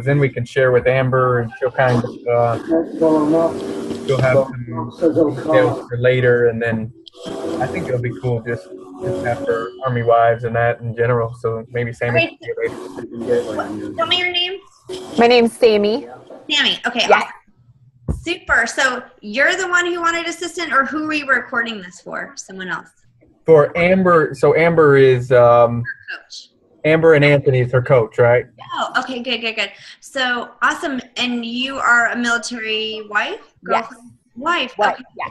because then we can share with Amber, and she'll kind of she'll have some details for later, and then I think it'll be cool just after Army Wives and that in general. So maybe Sammy Okay. can get later. Tell me your name. My name's Sammy. Sammy. Okay. Yes. Awesome. Super. So you're the one who wanted assistant, or who are we recording this for? Someone else. For Amber, so Amber is Coach. Amber and Anthony is her coach, right? Oh, okay, good. So awesome. And you are a military wife? Girlfriend? Yes. Wife. What? Okay. Yes.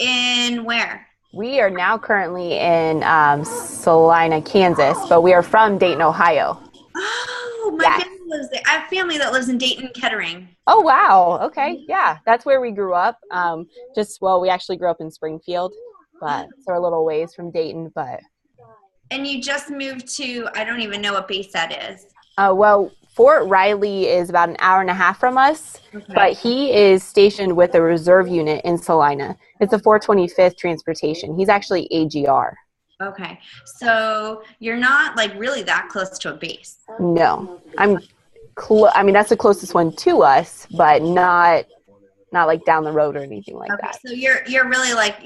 In where? We are now currently in Salina, Kansas, but we are from Dayton, Ohio. Oh, my Yes. family lives there. I have family that lives in Dayton, Kettering. Oh, wow. Okay. Yeah, that's where we grew up. We actually grew up in Springfield, but so we're a little ways from Dayton, but. And you just moved to, I don't even know what base that is. Fort Riley is about an hour and a half from us, Okay. but he is stationed with a reserve unit in Salina. It's a 425th Transportation. He's actually AGR. Okay. So you're not like really that close to a base. No, I mean, that's the closest one to us, but not like down the road or anything like Okay. that. So you're really like,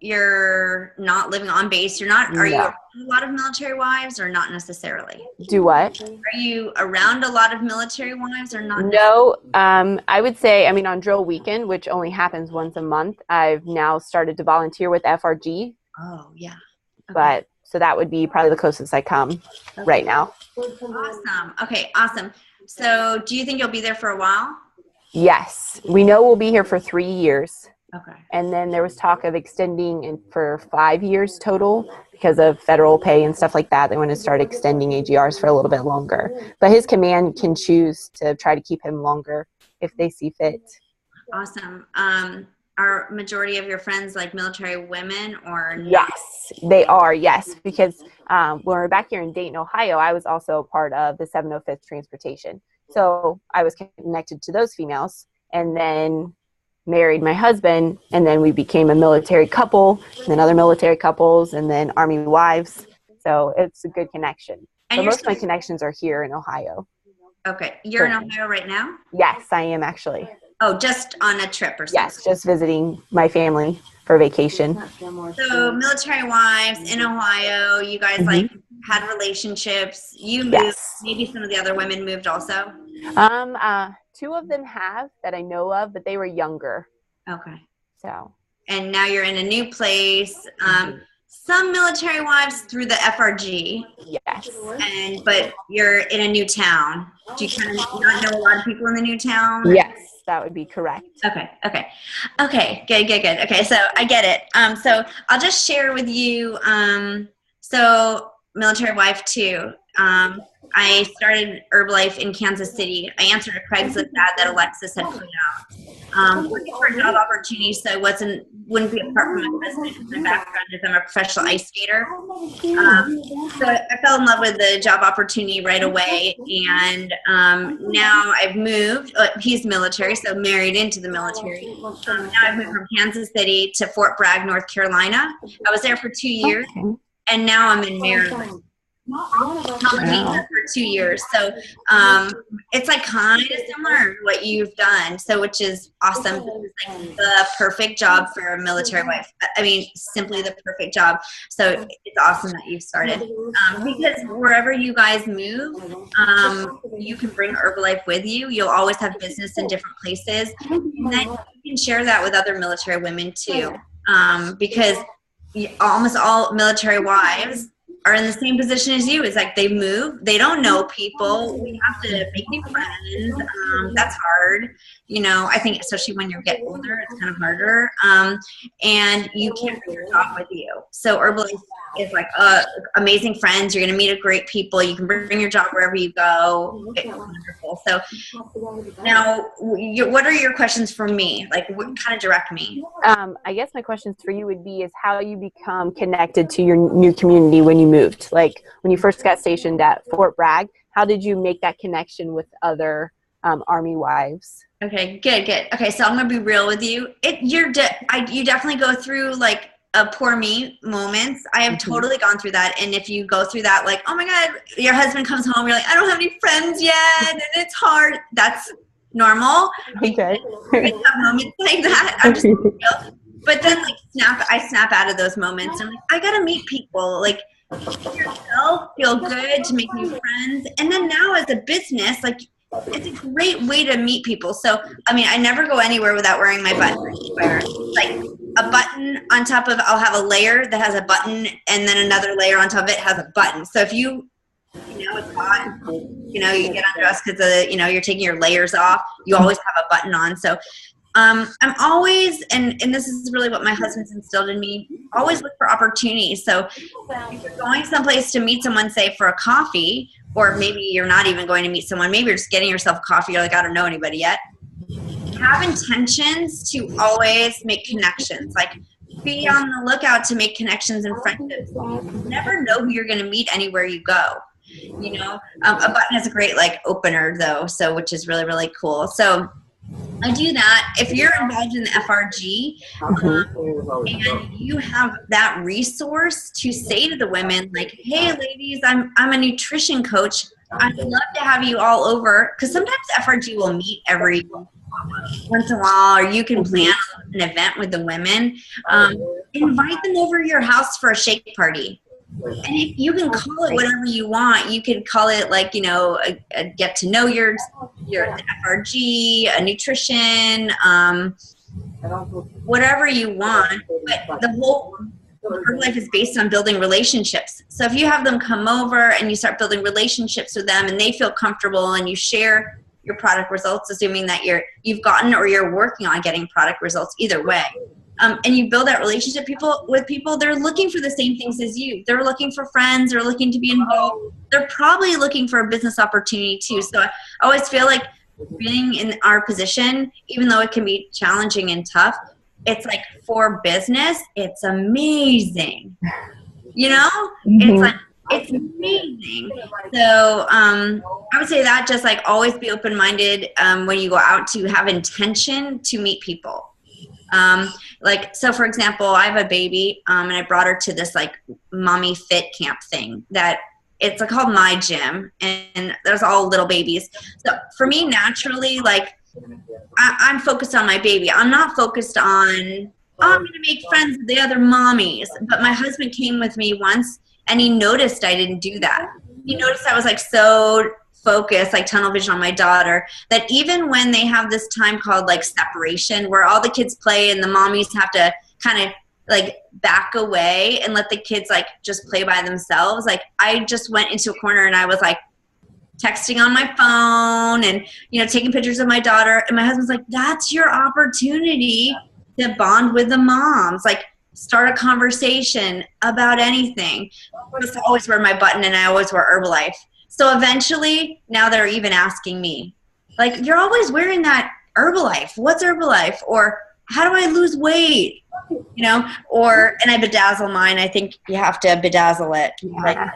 you're not living on base. You're not, are you No. around a lot of military wives or not necessarily? Do what? Are you around a lot of military wives or not? No, I would say, I mean, on drill weekend, which only happens once a month, I've now started to volunteer with FRG. Oh, yeah. Okay. But so that would be probably the closest I come right now. Awesome. Okay, awesome. So do you think you'll be there for a while? Yes, we know we'll be here for 3 years. Okay. And then there was talk of extending for 5 years total because of federal pay and stuff like that. They want to start extending AGRs for a little bit longer. But his command can choose to try to keep him longer if they see fit. Awesome. Are majority of your friends like military women or no? Yes, they are, yes. Because when we're back here in Dayton, Ohio, I was also part of the 705th Transportation. So I was connected to those females and then married my husband, and then we became a military couple, and then other military couples, and then Army wives. So it's a good connection. And But most of my connections are here in Ohio. Okay. You're in Ohio right now? Yes, I am actually. Oh, just on a trip or something? Yes, just visiting my family for vacation. So military wives in Ohio, you guys like had relationships. You moved. Yes. Maybe some of the other women moved also? 2 of them have that I know of, but they were younger. Okay. So. And now you're in a new place. Some military wives through the FRG. Yes. But you're in a new town. Do you kind of not know a lot of people in the new town? Yes, that would be correct. Okay, good. Okay, so I get it. So I'll just share with you, so military wife too. I started Herbalife in Kansas City. I answered a Craigslist ad that Alexis had put out. Looking for a job opportunity, so I wouldn't be apart from my husband because my background is I'm a professional ice skater. So I fell in love with the job opportunity right away, and now I've moved. He's military, so married into the military. Now I've moved from Kansas City to Fort Bragg, North Carolina. I was there for 2 years, and now I'm in Maryland. For 2 years, so it's like kind of similar to what you've done, so which is awesome. It's like the perfect job for a military wife. I mean, simply the perfect job. So it's awesome that you've started, because wherever you guys move, you can bring Herbalife with you. You'll always have business in different places, and then you can share that with other military women too, because almost all military wives are in the same position as you. It's like they move, they don't know people, we have to make new friends. That's hard, I think, especially when you get older, it's kind of harder, and you can't bring your job with you. So Herbalife is like amazing friends. You're going to meet great people. You can bring your job wherever you go. It's wonderful. So now, what are your questions for me? Like, what kind of direct me? I guess my questions for you would be is how you become connected to your new community when you moved. Like when you first got stationed at Fort Bragg, how did you make that connection with other Army wives? Okay, good. Okay, so I'm gonna be real with you. You definitely go through like poor me moments. I have totally gone through that. And if you go through that, like, oh my God, your husband comes home, you're like, I don't have any friends yet, and it's hard. That's normal. Okay. You have moments like that. I'm just real. But then, like, I snap out of those moments. And like, I gotta meet people. Like, make yourself feel good to make new friends. And then now, as a business, like, it's a great way to meet people. So, I mean, I never go anywhere without wearing my button. Like a button on top of, I'll have a layer that has a button, and then another layer on top of it has a button. So if you know, it's hot, you know, you get undressed because, you know, you're taking your layers off, you always have a button on. So I'm always, and this is really what my husband's instilled in me, always look for opportunities. So if you're going someplace to meet someone, say for a coffee, or maybe you're not even going to meet someone, maybe you're just getting yourself coffee, you're like, I don't know anybody yet. Have intentions to always make connections. Like, be on the lookout to make connections and friendships. You never know who you're going to meet anywhere you go. You know, a button is a great, like, opener though, so, which is really, really cool. So I do that. If you're involved in the FRG and you have that resource to say to the women, like, hey ladies, I'm a nutrition coach. I'd love to have you all over, because sometimes FRG will meet every once in a while, or you can plan an event with the women. Invite them over to your house for a shake party. And if you can call it whatever you want, you could call it, like, you know, a get to know your FRG, a nutrition, whatever you want. But the whole Herbalife is based on building relationships. So if you have them come over and you start building relationships with them, and they feel comfortable, and you share your product results, assuming that you've gotten or you're working on getting product results, either way. And you build that relationship with people, they're looking for the same things as you. They're looking for friends. They're looking to be involved. They're probably looking for a business opportunity too. So I always feel like being in our position, even though it can be challenging and tough, it's like, for business, it's amazing. You know, it's like, it's amazing. So I would say that, just like, always be open-minded when you go out, to have intention to meet people. Like, so for example, I have a baby, and I brought her to this, like, mommy fit camp thing that it's called My Gym, and there's all little babies. So for me, naturally, like, I'm focused on my baby. I'm not focused on, oh, I'm going to make friends with the other mommies. But my husband came with me once, and he noticed I didn't do that. He noticed I was, like, so focus, like tunnel vision on my daughter, that even when they have this time called, like, separation, where all the kids play and the mommies have to kind of, like, back away and let the kids, like, just play by themselves, like, I just went into a corner and I was, like, texting on my phone and, you know, taking pictures of my daughter, and my husband's like, that's your opportunity to bond with the moms, like, start a conversation about anything. I just always wear my button, and I always wear Herbalife. So eventually, now they're even asking me, like, you're always wearing that Herbalife. What's Herbalife? Or how do I lose weight? You know, or, and I bedazzle mine. I think you have to bedazzle it. Yeah.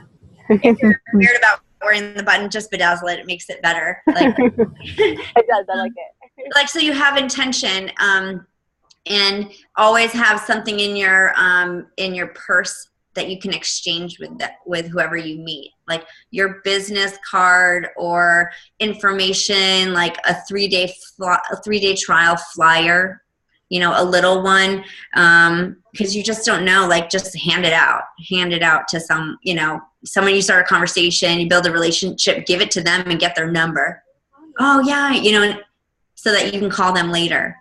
Like, if you're weird about wearing the button, just bedazzle it. It makes it better. Like, It does. I like it. Like, so you have intention, and always have something in your purse that you can exchange with whoever you meet, like your business card or information, like a 3-day trial flyer, you know, a little one, because you just don't know, like, just hand it out to some, you know, someone you start a conversation, you build a relationship, give it to them and get their number. Oh yeah, you know, so that you can call them later.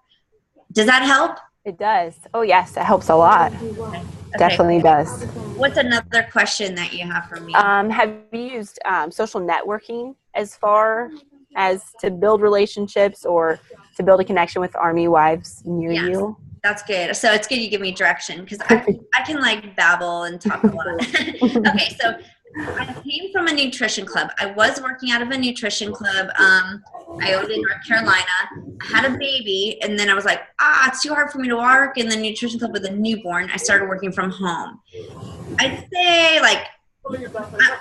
Does that help? It does. Oh yes, it helps a lot. Okay. Definitely does. What's another question that you have for me? Have you used social networking as far as to build relationships or to build a connection with Army wives near you? That's good. So it's good you give me direction, because I can, like, babble and talk a lot. Okay, so I came from a nutrition club. I was working out of a nutrition club. I owned in North Carolina. I had a baby, and then I was like, it's too hard for me to work in the nutrition club with a newborn. I started working from home. I'd say, like,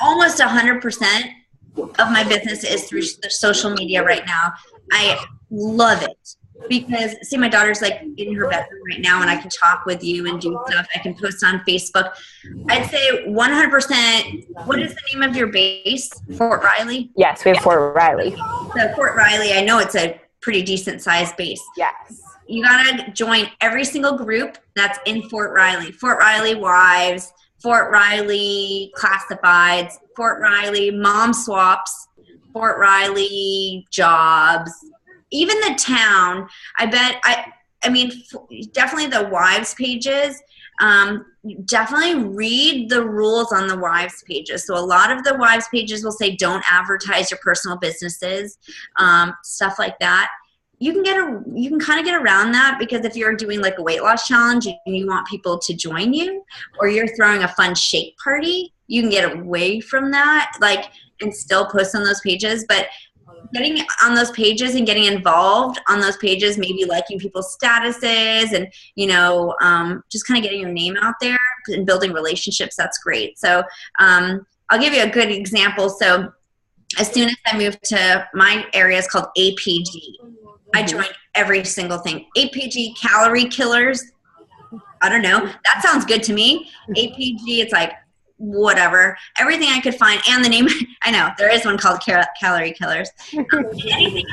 almost 100% of my business is through the social media right now. I love it. because see, my daughter's like in her bedroom right now and I can talk with you and do stuff. I can post on Facebook. I'd say 100%. What is the name of your base? Fort Riley? Yes, we have Fort Riley. So Fort Riley, I know it's a pretty decent sized base. Yes. You gotta join every single group that's in Fort Riley. Fort Riley Wives, Fort Riley Classifieds, Fort Riley Mom Swaps, Fort Riley Jobs, even the town. I mean, definitely the wives pages. Definitely read the rules on the wives pages. So a lot of the wives pages will say don't advertise your personal businesses, stuff like that. You can kind of get around that because if you're doing like a weight loss challenge and you want people to join you, or you're throwing a fun shake party, you can get away from that, like, and still post on those pages. But getting on those pages and getting involved on those pages, maybe liking people's statuses and, you know, just kind of getting your name out there and building relationships, that's great. So I'll give you a good example. So as soon as I moved to my area, is called APG. I joined every single thing. APG, calorie killers. I don't know. That sounds good to me. APG, it's like whatever. Everything I could find. And the name, I know, there is one called Calorie Killers. Anything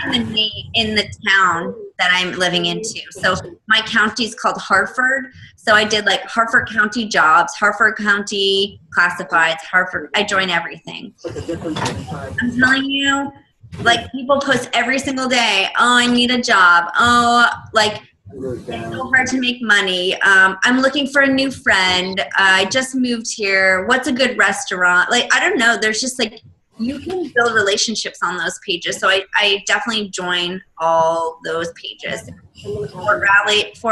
in the town that I'm living into. So my county is called Hartford. So I did like Hartford County Jobs, Hartford County Classifieds, Hartford. I join everything. I'm telling you, like people post every single day, oh, I need a job. Oh, like it's so hard to make money. I'm looking for a new friend. I just moved here. What's a good restaurant? Like, I don't know. There's just like, you can build relationships on those pages. So I definitely join all those pages. Fort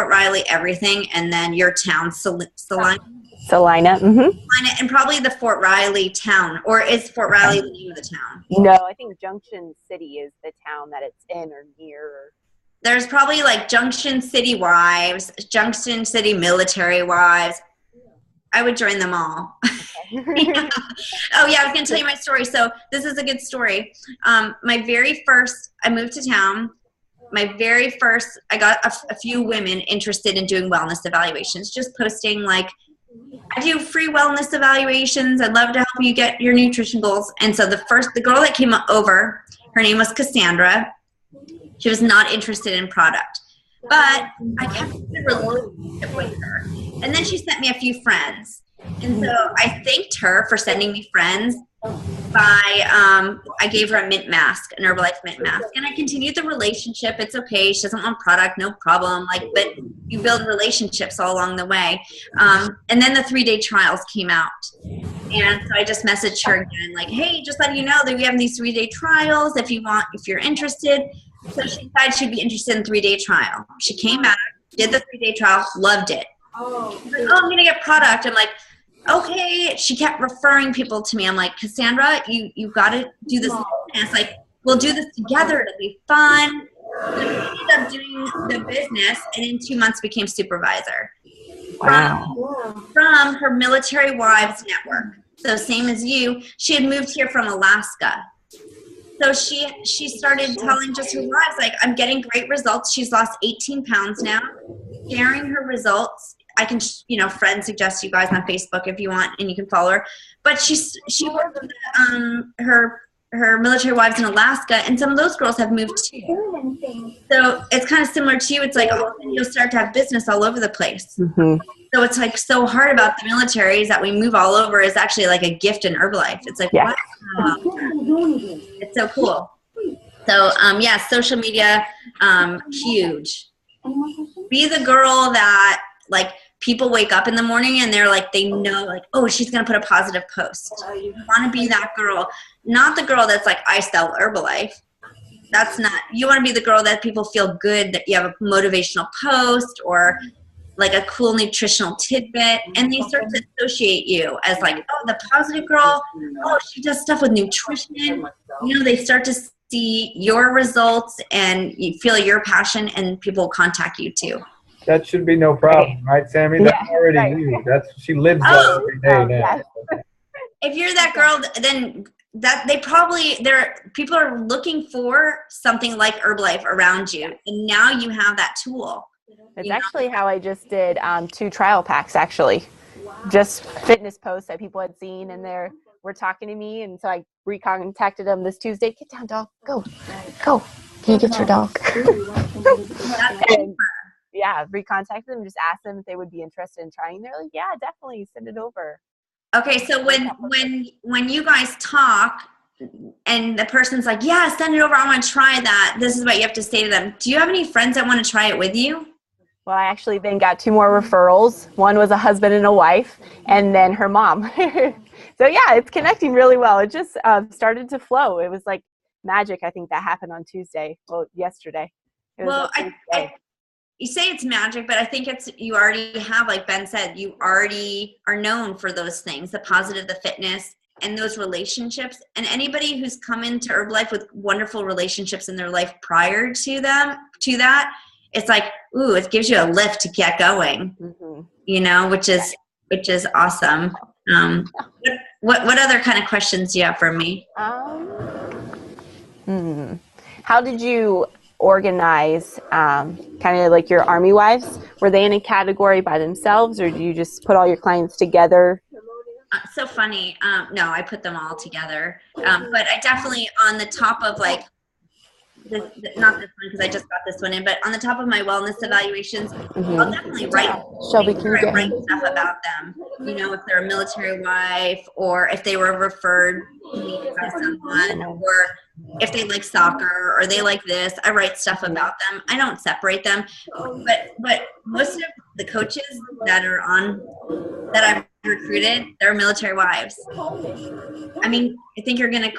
Riley, everything. And then your town, Salina. Mm-hmm. And probably the Fort Riley town, or is Fort Riley the name of the town? No, I think Junction City is the town that it's in or near. There's probably like Junction City Wives, Junction City Military Wives. I would join them all. Okay. Oh yeah, I was gonna tell you my story. So this is a good story. I moved to town. I got a few women interested in doing wellness evaluations, just posting like, I do free wellness evaluations. I'd love to help you get your nutrition goals. And so the girl that came over, her name was Cassandra. She was not interested in product, but I kept a good relationship with her. And then she sent me a few friends. And so I thanked her for sending me friends by, I gave her a mint mask, an Herbalife mint mask. And I continued the relationship. It's okay. She doesn't want product, no problem. Like, but you build relationships all along the way. And then the 3-day trials came out. And so I just messaged her again, like, hey, just letting you know that we have these 3-day trials if you're interested. So she decided she'd be interested in 3-day trial. She came out, did the 3-day trial, loved it. She's like, oh, I'm going to get product. I'm like, okay. She kept referring people to me. I'm like, Cassandra, you got to do this. And it's like, we'll do this together. It'll be fun. So we ended up doing the business, and in 2 months became supervisor. Wow. From her Military Wives network. So same as you, she had moved here from Alaska. So she started telling just her wives, like, I'm getting great results. She's lost 18 pounds now, sharing her results. I can, friend suggest you guys on Facebook if you want, and you can follow her. But she worked with her Military Wives in Alaska, and some of those girls have moved too. So it's kind of similar to you. It's like, you'll start to have business all over the place. Mm-hmm. So it's like so hard about the military is that we move all over is actually like a gift in Herbalife. It's like, wow. It's so cool. So social media, huge. Be the girl that like people wake up in the morning and they're like, they know like, oh, she's going to put a positive post. You want to be that girl, not the girl that's like, I sell Herbalife. That's not, you want to be the girl that people feel good that you have a motivational post or like a cool nutritional tidbit, and they start to associate you as like, oh, the positive girl, oh, she does stuff with nutrition. They start to see your results and you feel your passion, and people will contact you too. That should be no problem, right, Sammy? That's already you. She lives that every day now. If you're that girl, then that people are looking for something like Herbalife around you, and now you have that tool. It's actually how I just did 2 trial packs, actually. Just fitness posts that people had seen, and they were talking to me, and so I recontacted them this Tuesday. Get down, dog. Go. Can you get your dog? And, yeah, recontacted them, just asked them if they would be interested in trying. They're like, yeah, definitely, send it over. Okay, so when you guys talk and the person's like, yeah, send it over, I want to try that, this is what you have to say to them. Do you have any friends that want to try it with you? Well, I actually then got 2 more referrals. One was a husband and a wife, and then her mom. So yeah, it's connecting really well. It just started to flow. It was like magic, I think, that happened on Tuesday. Well, yesterday. Well, you say it's magic, but I think you already have, like Ben said, you already are known for those things, the positive, the fitness, and those relationships. And anybody who's come into Herbalife with wonderful relationships in their life prior to that, it's like, ooh, it gives you a lift to get going, which is awesome. What other kind of questions do you have for me? How did you organize kind of like your Army wives? Were they in a category by themselves, or do you just put all your clients together? So funny. No, I put them all together. But I definitely, on the top of like, not this one because I just got this one in, but on the top of my wellness evaluations, I'll definitely write stuff about them. If they're a military wife, or if they were referred to me by someone, or if they like soccer or they like this, I write stuff about them. I don't separate them, but most of the coaches that I've recruited, they're military wives. I mean, I think you're going to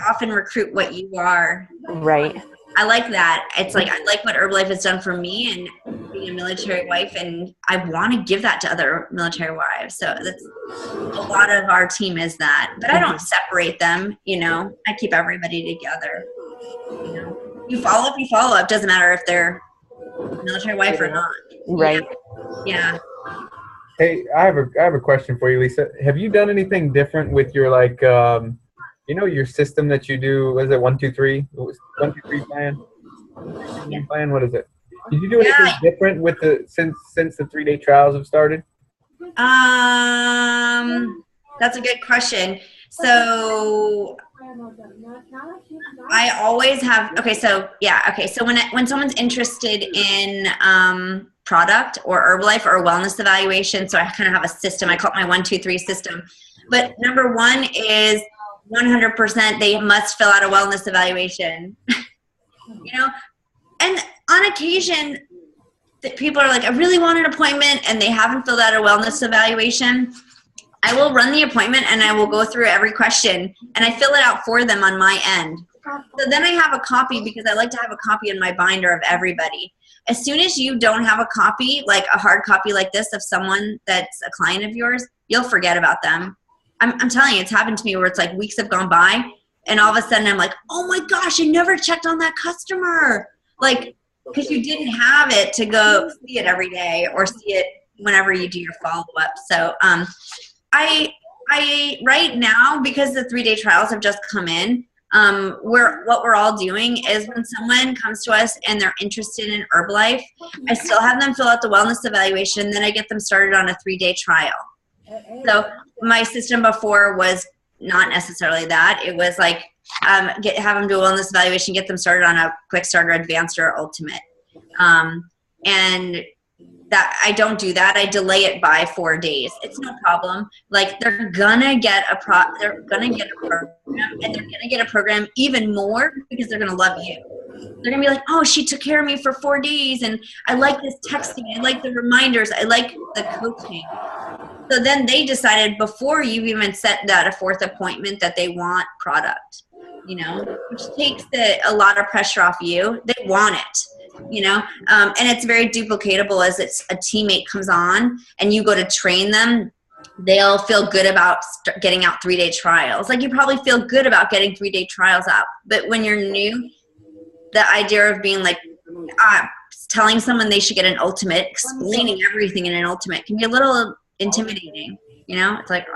often recruit what you are. Right. I like that. It's like, I like what Herbalife has done for me and being a military wife, and I want to give that to other military wives. So that's a lot of our team is that, but I don't separate them. I keep everybody together. You follow up. Doesn't matter if they're military wife or not. Right. Yeah. Hey, I have a question for you, Lisa. Have you done anything different with your your system that you do? What is it? 1, 2, 3. 1, 2, 3 plan. Yeah. Plan. What is it? Did you do anything different with since the 3-day trials have started? That's a good question. So I always have. So when someone's interested in product or Herbalife or a wellness evaluation, so I kind of have a system. I call it my 1, 2, 3 system. But number 1 is 100% they must fill out a wellness evaluation. And on occasion, people are like, I really want an appointment, and they haven't filled out a wellness evaluation. I will run the appointment and I will go through every question and I fill it out for them on my end. So then I have a copy, because I like to have a copy in my binder of everybody. As soon as you don't have a copy, like a hard copy like this of someone that's a client of yours, you'll forget about them. I'm telling you, it's happened to me where it's like weeks have gone by and all of a sudden I'm like, oh my gosh, I never checked on that customer. Like, because you didn't have it to go see it every day or see it whenever you do your follow-up. So I right now, because the 3-day trials have just come in, what we're all doing is when someone comes to us and they're interested in Herbalife, I still have them fill out the wellness evaluation, then I get them started on a 3-day trial. So my system before was not necessarily that. It was like have them do a wellness evaluation, get them started on a quick starter, advanced, or ultimate. And that I don't do that. I delay it by 4 days. It's no problem. Like, they're gonna get a program, and they're gonna get a program even more because they're gonna love you. They're gonna be like, oh, she took care of me for 4 days, and I like this texting, I like the reminders, I like the coaching. So then they decided before you even set that a 4th appointment that they want product, which takes a lot of pressure off you. They want it, and it's very duplicatable as it's a teammate comes on and you go to train them. They'll feel good about getting out 3-day trials. Like, you probably feel good about getting 3-day trials out. But when you're new, the idea of being like, telling someone they should get an ultimate, explaining everything in an ultimate can be a little intimidating, it's like,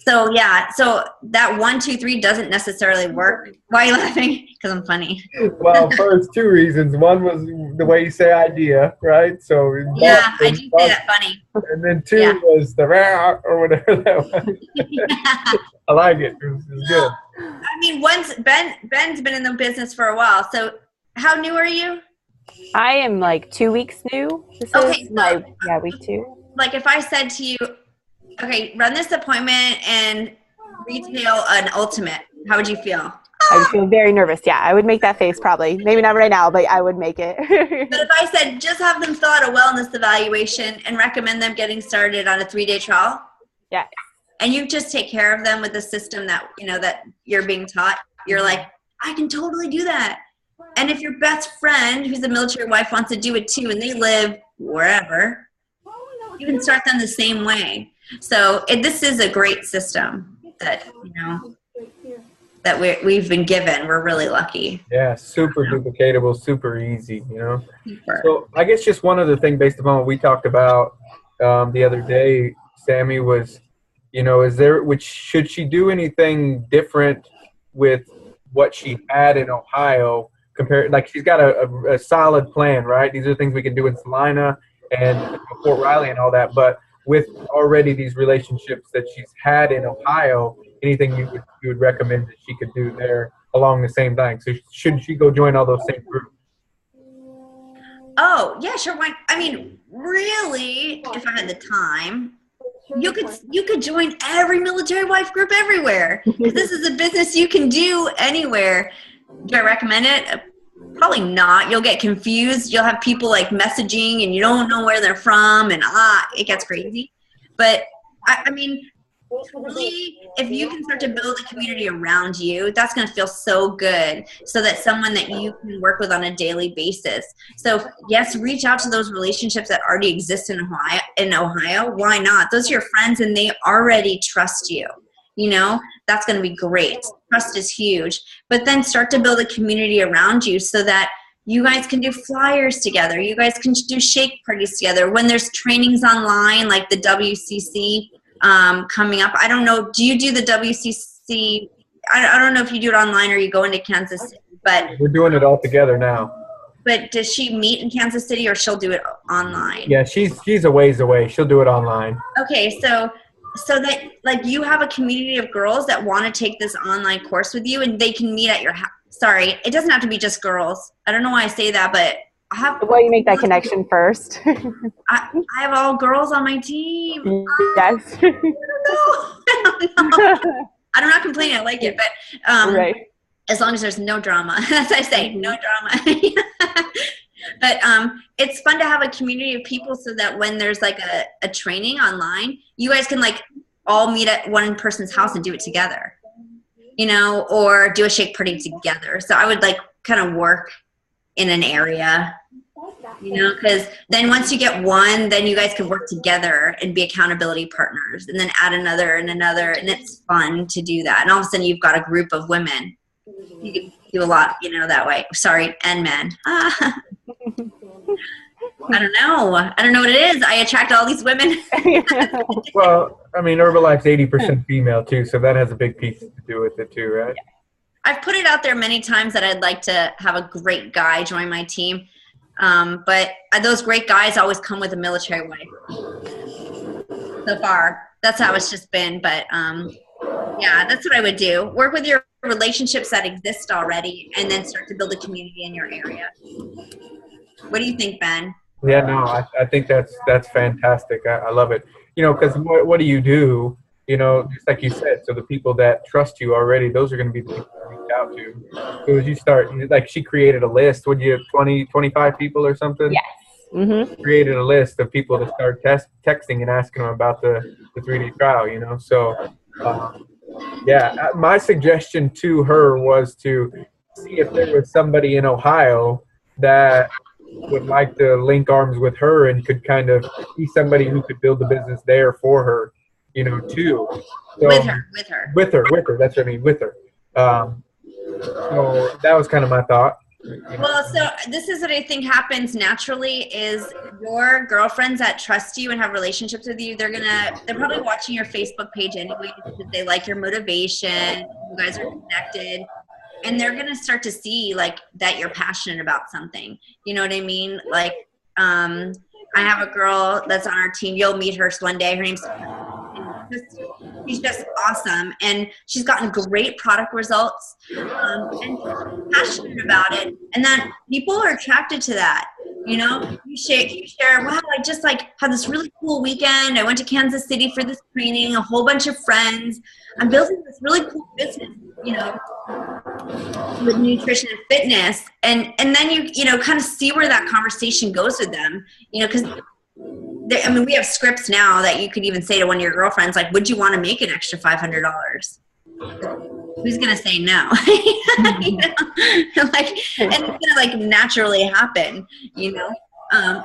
So yeah, so that 1, 2, 3 doesn't necessarily work. Why are you laughing? Because I'm funny. Well, first, two reasons. One was the way you say idea, right? So Yeah, I do say that funny. and then two was the rah or whatever that was. I like it. It's good. I mean, Ben's been in the business for a while. So how new are you? I am like 2 weeks new. This is my week 2. Like if I said to you, okay, run this appointment and retail an ultimate, how would you feel? I would feel very nervous. Yeah, I would make that face probably. Maybe not right now, but I would make it. But if I said just have them fill out a wellness evaluation and recommend them getting started on a 3-day trial, yeah, and you just take care of them with the system that that you're being taught, you're like, I can totally do that. And if your best friend who's a military wife wants to do it too, and they live wherever, you can start them the same way. So this is a great system that that we've been given. We're really lucky. Yeah, super duplicatable, super easy, Super. So I guess just one other thing based upon what we talked about the other day, Sammy, was, should she do anything different with what she had in Ohio compared, like she's got a solid plan, right? These are things we can do in Salina and Fort Riley and all that, but with already these relationships that she's had in Ohio, anything you would recommend that she could do there along the same thing? So should she go join all those same groups? Oh, yeah, sure. Why? I mean, really, if I had the time, you could join every military wife group everywhere. This is a business you can do anywhere. Do I recommend it? Probably not. You'll get confused. You'll have people like messaging and you don't know where they're from, and it gets crazy. But I mean, really, if you can start to build a community around you, that's going to feel so good, so that someone that you can work with on a daily basis. So yes, reach out to those relationships that already exist in Ohio. Why not? Those are your friends and they already trust you. That's going to be great. Trust is huge. But then start to build a community around you so that you guys can do flyers together. You guys can do shake parties together. When there's trainings online like the WCC coming up, I don't know, do you do the WCC? I don't know if you do it online or you go into Kansas City, but we're doing it all together now. But does she meet in Kansas City or she'll do it online? Yeah, she's a ways away. She'll do it online. Okay, so that like you have a community of girls that want to take this online course with you, and they can meet at your house. Sorry, it doesn't have to be just girls. I don't know why I say that, but I have. Well, you make that connection first. I have all girls on my team. Yes. I don't know. I'm not complaining. I like it, but right. As long as there's no drama, as I say, no drama. But it's fun to have a community of people so that when there's like a training online, you guys can like all meet at one person's house and do it together, or do a shake party together. So I would like kind of work in an area, because then once you get one, then you guys can work together and be accountability partners, and then add another and another. And it's fun to do that. And all of a sudden you've got a group of women. You can do a lot, that way. Sorry, and men. I don't know what it is. I attract all these women. Well, I mean, Herbalife's 80% female too, so that has a big piece to do with it too, right? I've put it out there many times that I'd like to have a great guy join my team, but those great guys always come with a military wife. So far, that's how it's just been. But yeah, that's what I would do. Work with your relationships that exist already, and then start to build a community in your area. What do you think, Ben? Yeah, no, I think that's fantastic. I love it. Because what do you do? Just like you said, so the people that trust you already, those are going to be the people to reach out to. So as you start, like she created a list. Would you have 20, 25 people or something? Yes. Mm-hmm. Created a list of people to start texting and asking them about the 3-day trial, So, yeah, my suggestion to her was to see if there was somebody in Ohio that would like to link arms with her and could kind of be somebody who could build the business there for her, too. So, with her. That's what I mean, with her. So that was kind of my thought. Well, so this is what I think happens naturally is your girlfriends that trust you and have relationships with you, they're probably watching your Facebook page anyway because they like your motivation, you guys are connected, and they're gonna start to see like that you're passionate about something. You know what I mean? Like, I have a girl that's on our team. You'll meet her one day. Her name's she's just awesome, and she's gotten great product results, and she's passionate about it. And then people are attracted to that. You know, you share. Wow, I just like had this really cool weekend. I went to Kansas City for this training. A whole bunch of friends. I'm building this really cool business. You know, with nutrition and fitness, and then you know kind of see where that conversation goes with them. You know, because I mean, we have scripts now that you could even say to one of your girlfriends, like, would you want to make an extra $500? Who's going to say no? You know? Like, and it's going to like naturally happen, you know?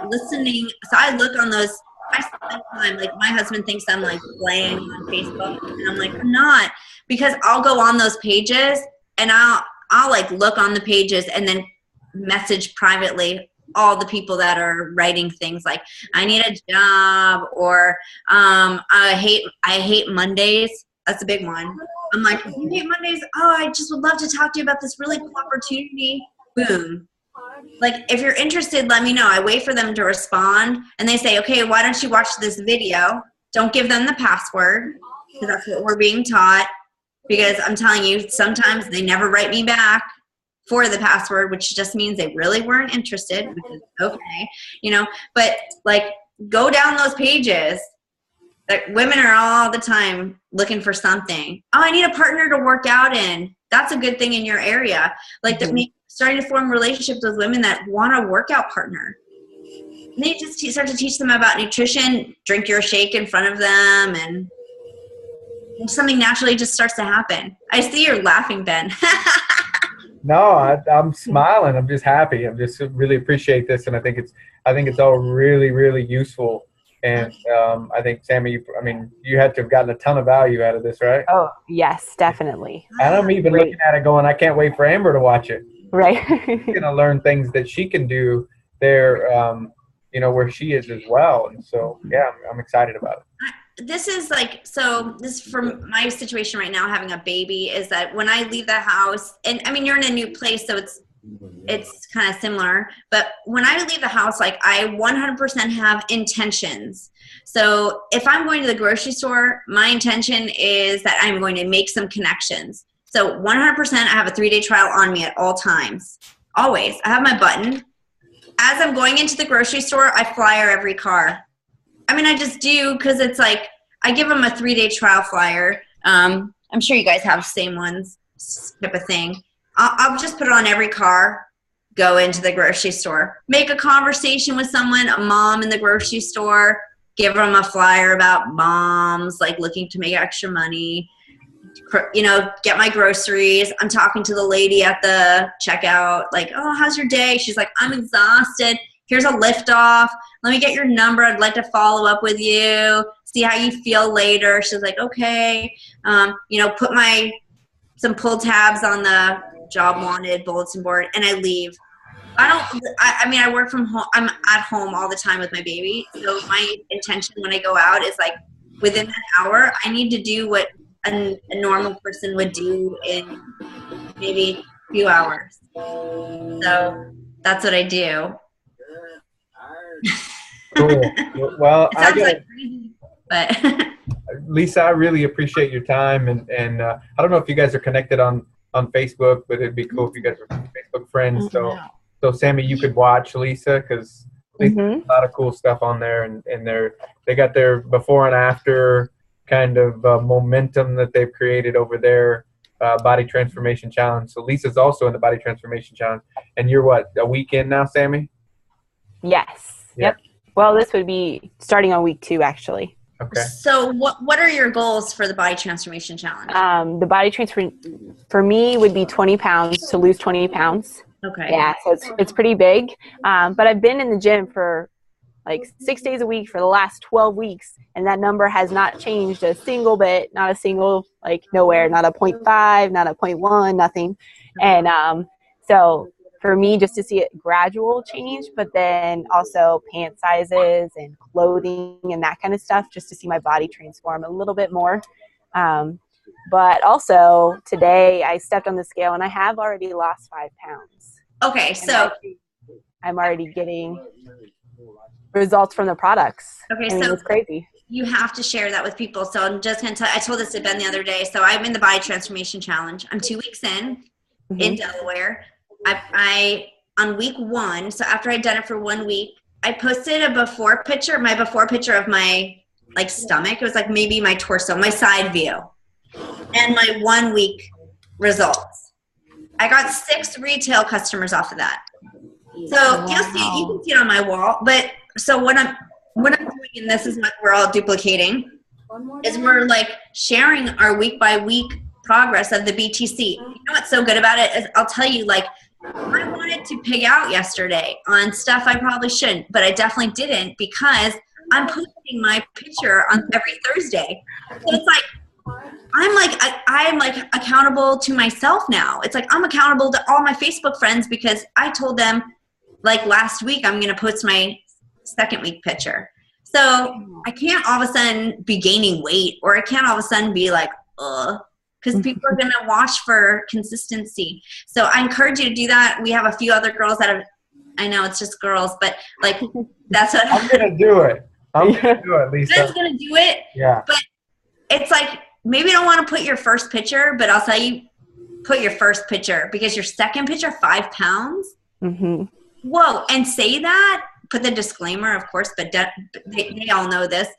Listening. So I look on those, I spend time, like my husband thinks I'm like playing on Facebook, and I'm like, I'm not, because I'll go on those pages and I'll like look on the pages and then message privately all the people that are writing things like I need a job, or I hate Mondays. That's a big one. I'm like, you hate Mondays? Oh, I just would love to talk to you about this really cool opportunity. Boom. Like, if you're interested, let me know. I wait for them to respond, and they say, okay, why don't you watch this video? Don't give them the password, because that's what we're being taught. Because I'm telling you, sometimes they never write me back for the password, which just means they really weren't interested, which is okay, you know. But like, go down those pages. Like, women are all the time looking for something. Oh, I need a partner to work out in. That's a good thing in your area. Like, they're starting to form relationships with women that want a workout partner. And they just start to teach them about nutrition, drink your shake in front of them, and something naturally just starts to happen. I see you're laughing, Ben. No, I'm smiling. I'm just happy. I'm just really appreciate this, and I think it's all really, really useful. And I think, Sammy, you had to have gotten a ton of value out of this, right? Oh, yes, definitely. And I'm even looking at it going, I can't wait for Amber to watch it. Right. She's going to learn things that she can do there, you know, where she is as well. And so, yeah, I'm excited about it. This is like, so this from my situation right now, having a baby, is that when I leave the house, and I mean, you're in a new place, so it's kind of similar, but when I leave the house, like, I 100% have intentions. So if I'm going to the grocery store, my intention is that I'm going to make some connections. So 100% I have a 3-day trial on me at all times. Always. I have my button. As I'm going into the grocery store, I flyer every car. I mean, I just do, because it's like, I give them a 3-day trial flyer. I'm sure you guys have the same ones, type of thing. I'll just put it on every car, go into the grocery store, make a conversation with someone, a mom in the grocery store, give them a flyer about moms, like, looking to make extra money, you know, get my groceries. I'm talking to the lady at the checkout, like, oh, how's your day? She's like, I'm exhausted. Here's a lift off. Let me get your number. I'd like to follow up with you, see how you feel later. She's like, okay. You know, put some pull tabs on the job wanted bulletin board, and I leave. I work from home. I'm at home all the time with my baby. So my intention when I go out is like, within that hour, I need to do what a normal person would do in maybe a few hours. So that's what I do. Cool. Well, it sounds like crazy, but Lisa, I really appreciate your time, and I don't know if you guys are connected on Facebook, but it'd be cool if you guys were Facebook friends. So Sammy, you could watch Lisa, because Lisa has a lot of cool stuff on there, and they got their before and after kind of momentum that they've created over their body transformation challenge. So Lisa's also in the body transformation challenge, and you're what, a week in now, Sammy? Yes. Yeah. Yep. Well, this would be starting on week 2, actually. Okay. So what are your goals for the body transformation challenge? The body transfer for me would be 20 pounds, to lose 20 pounds. Okay. Yeah, so it's pretty big. But I've been in the gym for like 6 days a week for the last 12 weeks, and that number has not changed a single bit, not a single, like, nowhere, not a 0.5, not a 0.1, nothing. And so for me, just to see it gradual change, but then also pant sizes and clothing and that kind of stuff, just to see my body transform a little bit more. But also today I stepped on the scale and I have already lost 5 pounds. Okay, so I'm already getting results from the products. Okay, so it's crazy. You have to share that with people. So I'm just going to tell, I told this to Ben the other day. So I'm in the Body Transformation Challenge. I'm 2 weeks in Delaware. I on week 1, so after I'd done it for 1 week, I posted a before picture of my like stomach. It was like maybe my torso, my side view, and my 1 week results. I got 6 retail customers off of that. So you'll see it, you can see it on my wall. But so what I'm doing, and this is what we're all duplicating, is we're like sharing our week by week progress of the BTC. You know what's so good about it is I'll tell you, like, I wanted to pig out yesterday on stuff I probably shouldn't, but I definitely didn't because I'm posting my picture on every Thursday. So it's like I'm like accountable to myself now. It's like I'm accountable to all my Facebook friends because I told them like last week I'm going to post my 2nd week picture. So I can't all of a sudden be gaining weight, or I can't all of a sudden be like, because people are going to watch for consistency. So I encourage you to do that. We have a few other girls that have, I know it's just girls, but like that's what I'm going to do it. I'm going to do it, Lisa. Ben's going to do it. Yeah. But it's like, maybe you don't want to put your first picture, but I'll tell you, put your first picture because your 2nd picture, 5 pounds. Mm-hmm. Whoa. And say that, put the disclaimer, of course, but they all know this,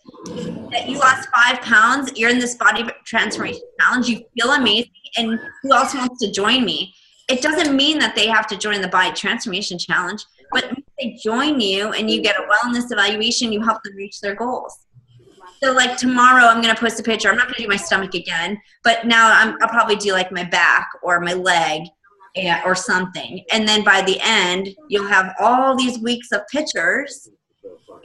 that you lost 5 pounds. You're in this body transformation challenge. You feel amazing. And who else wants to join me? It doesn't mean that they have to join the body transformation challenge, but if they join you and you get a wellness evaluation, you help them reach their goals. So like tomorrow I'm going to post a picture. I'm not going to do my stomach again, but now I'll probably do like my back or my leg or something. And then by the end, you'll have all these weeks of pictures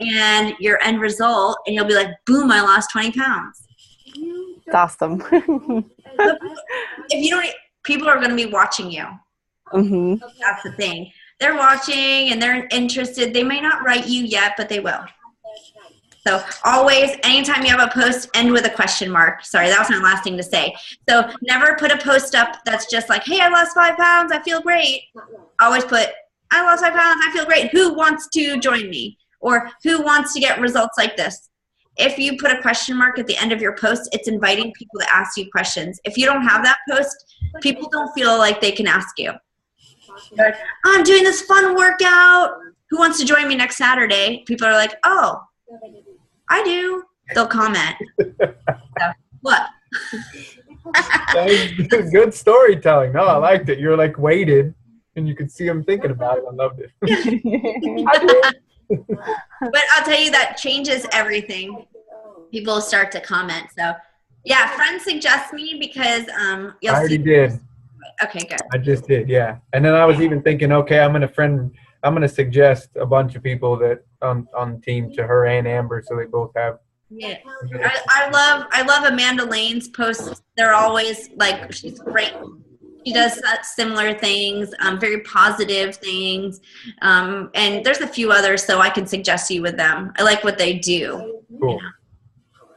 and your end result, and you'll be like, boom, I lost 20 pounds. It's awesome. If you don't, people are going to be watching you. Mm-hmm. That's the thing. They're watching and they're interested. They may not write you yet, but they will. So always, anytime you have a post, end with a question mark. Sorry, that was my last thing to say. So never put a post up that's just like, hey, I lost 5 pounds. I feel great. Always put, I lost 5 pounds. I feel great. Who wants to join me? Or who wants to get results like this? If you put a question mark at the end of your post, it's inviting people to ask you questions. If you don't have that post, people don't feel like they can ask you. Like, I'm doing this fun workout. Who wants to join me next Saturday? People are like, oh, I do. They'll comment. So, what? That was good storytelling. No, I liked it. You're like weighted, and you could see them thinking about it. I loved it. But I'll tell you, that changes everything. People start to comment. So, yeah, friends suggest me because you'll I already see. did. Okay, good. I just did, yeah. And then I was even thinking, okay, I'm gonna suggest a bunch of people that on the team to her and Amber, so they both have. Yeah, I love Amanda Lane's posts. They're always like, she's great. She does similar things, very positive things, and there's a few others, so I can suggest you with them. I like what they do. Cool. You know?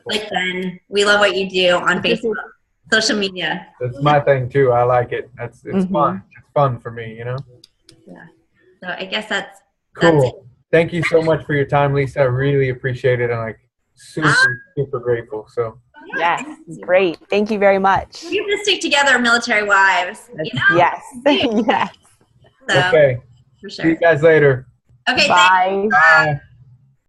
Like Ben, we love what you do on Facebook, social media. That's my thing too. I like it. It's fun. It's fun for me, you know. Yeah. So I guess that's cool. That's it. Thank you so much for your time, Lisa. I really appreciate it. I'm like super grateful. So. Yes, great. Thank you very much. We have to stick together, military wives. You know? Yes. Yes. So, Okay. for sure. See you guys later. Okay. Bye. Bye.